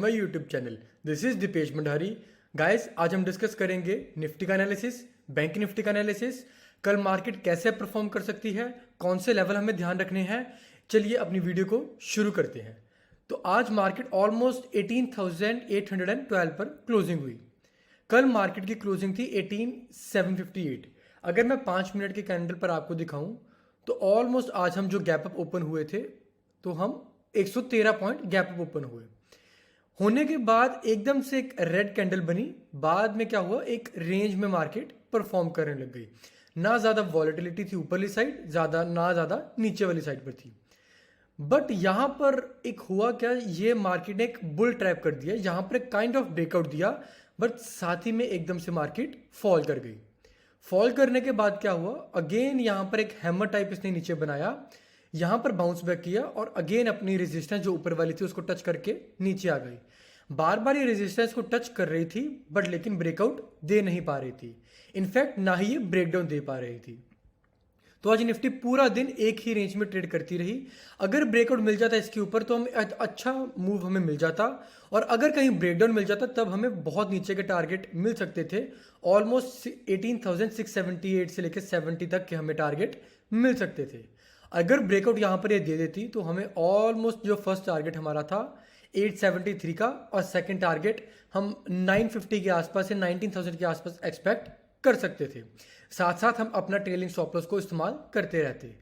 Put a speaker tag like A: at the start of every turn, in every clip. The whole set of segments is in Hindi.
A: My YouTube channel. This is Dipesh Bhandari. Guys, आज हम डिस्कस करेंगे निफ्टी का एनालिसिस, बैंक निफ्टी का एनालिसिस, कल मार्केट कैसे परफॉर्म कर सकती है, कौन से लेवल हमें ध्यान रखने हैं। चलिए अपनी वीडियो को शुरू करते हैं। तो आज मार्केट ऑलमोस्ट 18,812 पर क्लोजिंग हुई। कल मार्केट की क्लोजिंग थी 18,758। अगर मैं 5 मिनट के कैंडल पर आपको दिखाऊं तो ऑलमोस्ट आज हम जो गैप अप ओपन हुए थे तो हम 113 पॉइंट गैप अप ओपन हुए। होने के बाद एकदम से एक रेड कैंडल बनी। बाद में क्या हुआ, एक रेंज में मार्केट परफॉर्म करने लग गई। ना ज़्यादा वॉलेटिलिटी थी ऊपरली साइड, ना ज़्यादा नीचे वाली साइड पर थी। बट यहाँ पर एक हुआ क्या, ये मार्केट ने एक बुल ट्रैप कर दिया। यहाँ पर एक काइंड ऑफ ब्रेकआउट दिया, बट साथ ही में एकदम से मार्केट फॉल कर गई। फॉल करने के बाद क्या हुआ, अगेन यहाँ पर एक हैमर टाइप इसने नीचे बनाया, यहाँ पर बाउंस बैक किया और अगेन अपनी रेजिस्टेंस जो ऊपर वाली थी उसको टच करके नीचे आ गई। बार बार ये रेजिस्टेंस को टच कर रही थी बट लेकिन ब्रेकआउट दे नहीं पा रही थी। इनफैक्ट ना ही ये ब्रेकडाउन दे पा रही थी। तो आज निफ्टी पूरा दिन एक ही रेंज में ट्रेड करती रही। अगर ब्रेकआउट मिल जाता इसके ऊपर तो हमें अच्छा मूव हमें मिल जाता, और अगर कहीं ब्रेकडाउन मिल जाता तब हमें बहुत नीचे के टारगेट मिल सकते थे। ऑलमोस्ट 18,678 से लेकर 70 तक के हमें टारगेट मिल सकते थे। अगर ब्रेकआउट यहाँ पर ये दे देती तो हमें ऑलमोस्ट जो फर्स्ट टारगेट हमारा था 873 का, और सेकंड टारगेट हम 950 के आसपास या 19,000 के आसपास एक्सपेक्ट कर सकते थे। साथ साथ हम अपना ट्रेलिंग स्टॉप लॉस को इस्तेमाल करते रहते।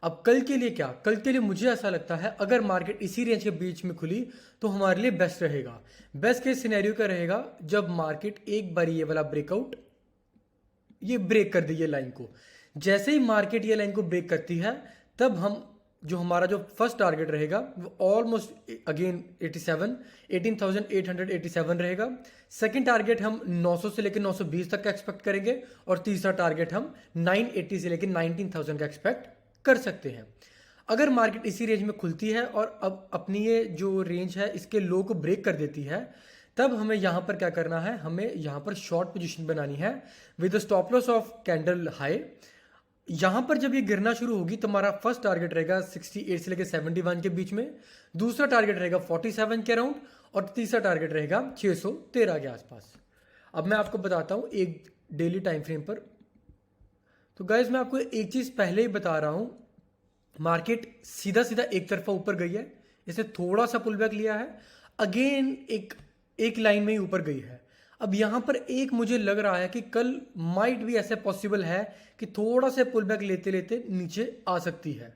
A: अब कल के लिए क्या, कल के लिए मुझे ऐसा लगता है अगर मार्केट इसी रेंज के बीच में खुली तो हमारे लिए बेस्ट रहेगा। बेस्ट केस सिनेरियो का रहेगा जब मार्केट एक बार ये वाला ब्रेकआउट ये ब्रेक कर दी ये लाइन को। जैसे ही मार्केट ये लाइन को ब्रेक करती है तब हम जो हमारा जो फर्स्ट टारगेट रहेगा वो ऑलमोस्ट अगेन 18,887 रहेगा। सेकंड टारगेट हम 900 से लेकर 920 तक का एक्सपेक्ट करेंगे, और तीसरा टारगेट हम 980 से लेकर 19,000 का एक्सपेक्ट कर सकते हैं। अगर मार्केट इसी रेंज में खुलती है और अब अपनी ये जो रेंज है इसके लो को ब्रेक कर देती है, तब हमें यहाँ पर क्या करना है, हमें यहाँ पर शॉर्ट पोजीशन बनानी है with stop loss of candle high. यहाँ पर जब ये गिरना शुरू होगी तो हमारा फर्स्ट टारगेट रहेगा 68 से लेकर 71 के बीच में, दूसरा टारगेट रहेगा 47 के अराउंड, और तीसरा टारगेट रहेगा 613 के आसपास। अब मैं आपको बताता हूँ एक डेली टाइम फ्रेम पर। तो गाइज मैं आपको एक चीज़ पहले ही बता रहा हूँ, मार्केट सीधा सीधा एक तरफा ऊपर गई है, इसने थोड़ा सा पुल बैक लिया है, अगेन एक लाइन में ही ऊपर गई है। अब यहाँ पर एक मुझे लग रहा है कि कल माइट भी ऐसे पॉसिबल है कि थोड़ा सा पुल बैक लेते लेते नीचे आ सकती है।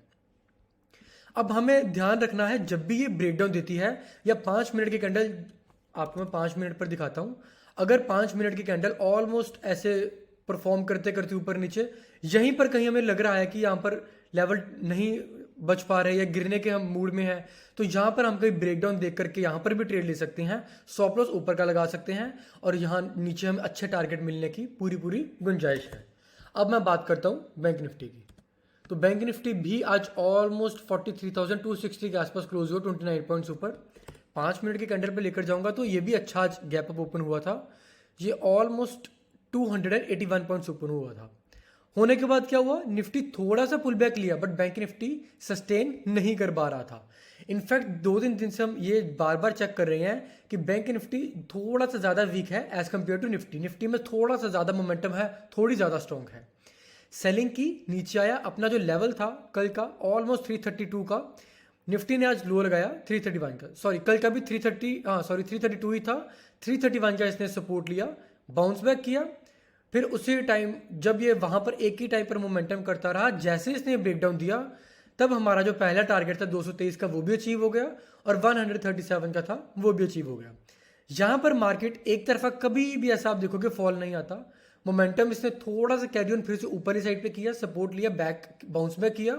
A: अब हमें ध्यान रखना है जब भी ये ब्रेकडाउन देती है, या 5 मिनट की कैंडल आपको मैं 5 मिनट पर दिखाता हूँ। अगर 5 मिनट की कैंडल ऑलमोस्ट ऐसे परफॉर्म करते करते ऊपर नीचे, यहीं पर कहीं हमें लग रहा है कि यहाँ पर लेवल नहीं बच पा रहे या गिरने के हम मूड में हैं, तो यहाँ पर हम कहीं ब्रेकडाउन देख करके यहाँ पर भी ट्रेड ले सकते हैं, स्टॉप लॉस ऊपर का लगा सकते हैं, और यहाँ नीचे हमें अच्छे टारगेट मिलने की पूरी गुंजाइश है। अब मैं बात करता हूँ बैंक निफ्टी की। तो बैंक निफ्टी भी आज ऑलमोस्ट 43,260 के आसपास क्लोज हुआ, 29 पॉइंट्स ऊपर। 5 मिनट के कैंडल पे लेकर जाऊंगा तो ये भी अच्छा आज गैप अप ओपन हुआ था। ये ऑलमोस्ट 281 पॉइंट्स ओपन हुआ था। होने के बाद क्या हुआ, निफ्टी थोड़ा सा पुल बैक लिया, बट बैंक निफ्टी सस्टेन नहीं कर पा रहा था। इनफैक्ट 2-3 दिन से हम ये बार बार चेक कर रहे हैं कि बैंक निफ्टी थोड़ा सा ज़्यादा वीक है as compared to Nifty. Nifty में थोड़ा सा ज़्यादा मोमेंटम है, थोड़ी ज़्यादा स्ट्रॉन्ग है। सेलिंग की नीचे आया, अपना जो लेवल था कल का ऑलमोस्ट 332 का, निफ्टी ने आज लो लगाया 331 का। सॉरी, कल का भी 332 ही था। 331 का इसने सपोर्ट लिया, बाउंस बैक किया। फिर उसी टाइम जब ये वहां पर एक ही टाइम पर मोमेंटम करता रहा, जैसे इसने ब्रेकडाउन दिया तब हमारा जो पहला टारगेट था 223 का वो भी अचीव हो गया, और 137 का था वो भी अचीव हो गया। यहाँ पर मार्केट एक तरफा कभी भी ऐसा आप देखोगे फॉल नहीं आता। मोमेंटम इसने थोड़ा सा कैरी ऑन फिर से ऊपर ही साइड पे किया, सपोर्ट लिया, बैक बाउंस बैक किया।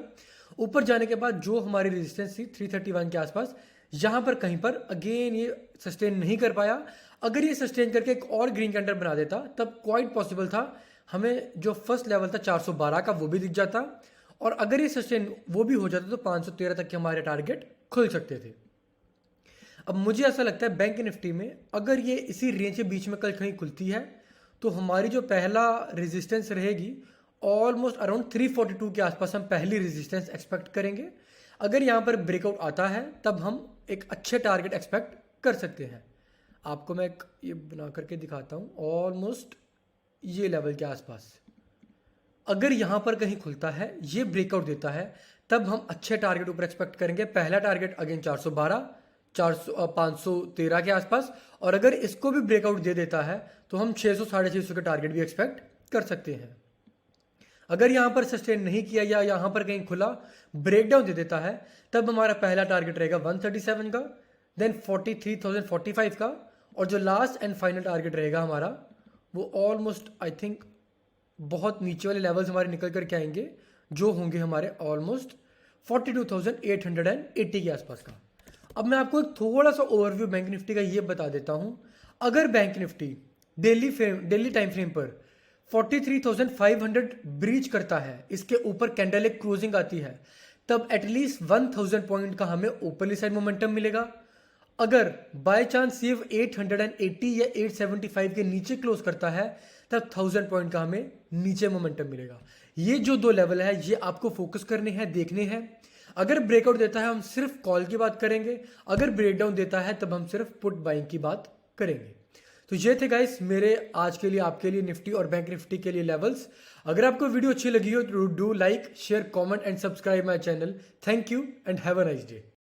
A: ऊपर जाने के बाद जो हमारी रेजिस्टेंस थी 331 के आसपास, यहाँ पर कहीं पर अगेन ये सस्टेन नहीं कर पाया। अगर ये सस्टेन करके एक और ग्रीन कैंडल बना देता तब क्वाइट पॉसिबल था हमें जो फर्स्ट लेवल था 412 का वो भी दिख जाता, और अगर ये सस्टेन वो भी हो जाता तो 513 तक के हमारे टारगेट खुल सकते थे। अब मुझे ऐसा लगता है बैंक निफ्टी में अगर ये इसी रेंज के बीच में कल कहीं खुलती है तो हमारी जो पहला रेजिस्टेंस रहेगी ऑलमोस्ट अराउंड 342 के आसपास हम पहली रेजिस्टेंस एक्सपेक्ट करेंगे। अगर यहाँ पर ब्रेकआउट आता है तब हम एक अच्छे टारगेट एक्सपेक्ट कर सकते हैं। आपको मैं एक ये बना करके दिखाता हूँ, ऑलमोस्ट ये लेवल के आसपास अगर यहाँ पर कहीं खुलता है, ये ब्रेकआउट देता है, तब हम अच्छे टारगेट ऊपर एक्सपेक्ट करेंगे। पहला टारगेट अगेन 412, 513 के आसपास, और अगर इसको भी ब्रेकआउट दे देता है तो हम 600 650 के टारगेट भी एक्सपेक्ट कर सकते हैं। अगर यहाँ पर सस्टेन नहीं किया या यहाँ पर कहीं खुला ब्रेकडाउन दे देता है, तब हमारा पहला टारगेट रहेगा 137 का, देन 43,045 का, और जो लास्ट एंड फाइनल टारगेट रहेगा हमारा वो ऑलमोस्ट आई थिंक बहुत नीचे वाले लेवल्स हमारे निकल करके आएंगे, जो होंगे हमारे ऑलमोस्ट 42,880 के आसपास का। अब मैं आपको एक थोड़ा सा ओवरव्यू बैंक निफ्टी का ये बता देता हूँ। अगर bank Nifty daily time frame पर 43,500 ब्रीच करता है, इसके ऊपर कैंडल एक क्लोजिंग आती है, तब एटलीस्ट 1000 पॉइंट का हमें ऊपरली साइड मोमेंटम मिलेगा। अगर बाय चांस ये 880 या 875 के नीचे क्लोज करता है, तब 1000 पॉइंट का हमें नीचे मोमेंटम मिलेगा। ये जो दो लेवल है ये आपको फोकस करने हैं, देखने हैं। अगर ब्रेकआउट देता है हम सिर्फ कॉल की बात करेंगे, अगर ब्रेकडाउन देता है तब हम सिर्फ पुट बाइंग की बात करेंगे। तो ये थे गाइस मेरे आज के लिए आपके लिए निफ्टी और बैंक निफ्टी के लिए लेवल्स। अगर आपको वीडियो अच्छी लगी हो तो do like, share, comment and subscribe my channel. Thank you and have a nice day.